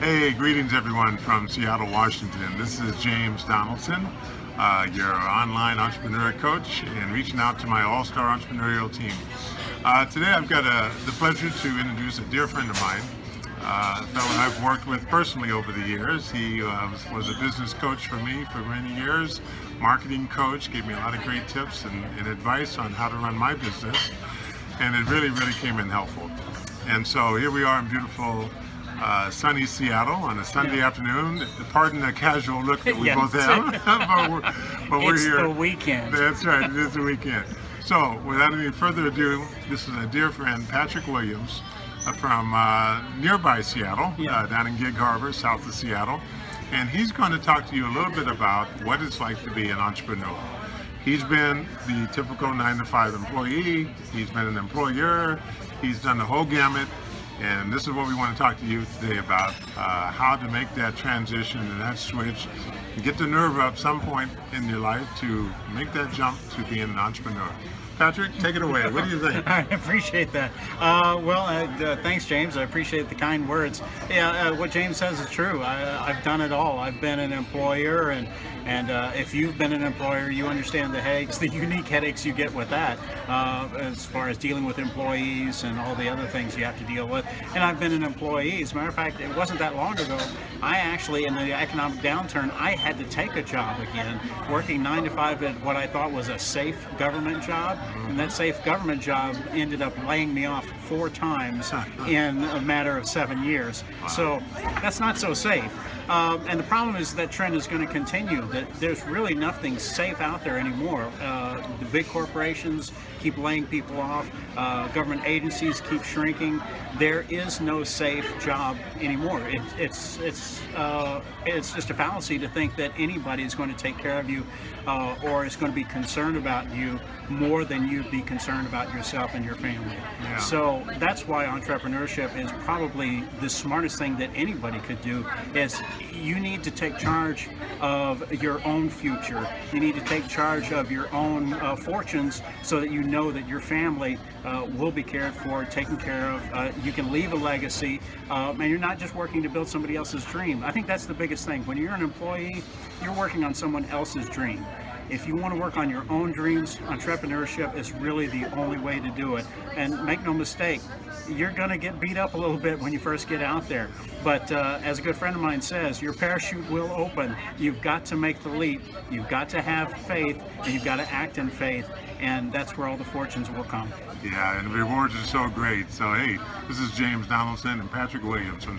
Hey, greetings everyone from Seattle, Washington. This is James Donaldson, your online entrepreneur coach, and reaching out to my all-star entrepreneurial team. Today I've got the pleasure to introduce a dear friend of mine, a fellow I've worked with personally over the years. He was a business coach for me for many years, marketing coach, gave me a lot of great tips and advice on how to run my business, and it really came in helpful. And so here we are in beautiful sunny Seattle on a Sunday afternoon. Pardon the casual look that we both have, but we're here. It's the weekend. That's right, it is the weekend. So without any further ado, this is a dear friend, Patrick Williams, from nearby Seattle, down in Gig Harbor, south of Seattle. And he's going to talk to you a little bit about what it's like to be an entrepreneur. He's been the typical 9-to-5 employee, he's been an employer, he's done the whole gamut. And this is what we want to talk to you today about, how to make that transition and that switch, and get the nerve up some point in your life to make that jump to being an entrepreneur. Patrick, take it away. What do you think? I appreciate that. Thanks, James. I appreciate the kind words. Yeah, what James says is true. I've done it all. I've been an employer, and if you've been an employer, you understand the headaches, the unique headaches you get with that, as far as dealing with employees and all the other things you have to deal with. And I've been an employee. As a matter of fact, it wasn't that long ago. I actually, in the economic downturn, I had to take a job again, working 9 to 5 at what I thought was a safe government job. And that safe government job ended up laying me off 4 times in a matter of 7 years. Wow. So that's not so safe. And the problem is that trend is going to continue, that there's really nothing safe out there anymore. The big corporations keep laying people off. Government agencies keep shrinking. There is no safe job anymore. It's just a fallacy to think that anybody is going to take care of you or is going to be concerned about you more than you'd be concerned about yourself and your family. Yeah. So that's why entrepreneurship is probably the smartest thing that anybody could do. Is you need to take charge of your own future. You need to take charge of your own fortunes so that you know that your family will be cared for, taken care of. You can leave a legacy, and you're not just working to build somebody else's dream. I think that's the biggest thing. When you're an employee, you're working on someone else's dream. If you want to work on your own dreams, entrepreneurship is really the only way to do it. And make no mistake, you're going to get beat up a little bit when you first get out there. But as a good friend of mine says, your parachute will open. You've got to make the leap. You've got to have faith, and you've got to act in faith. And that's where all the fortunes will come. Yeah, and the rewards are so great. So, hey, this is James Donaldson and Patrick Williams from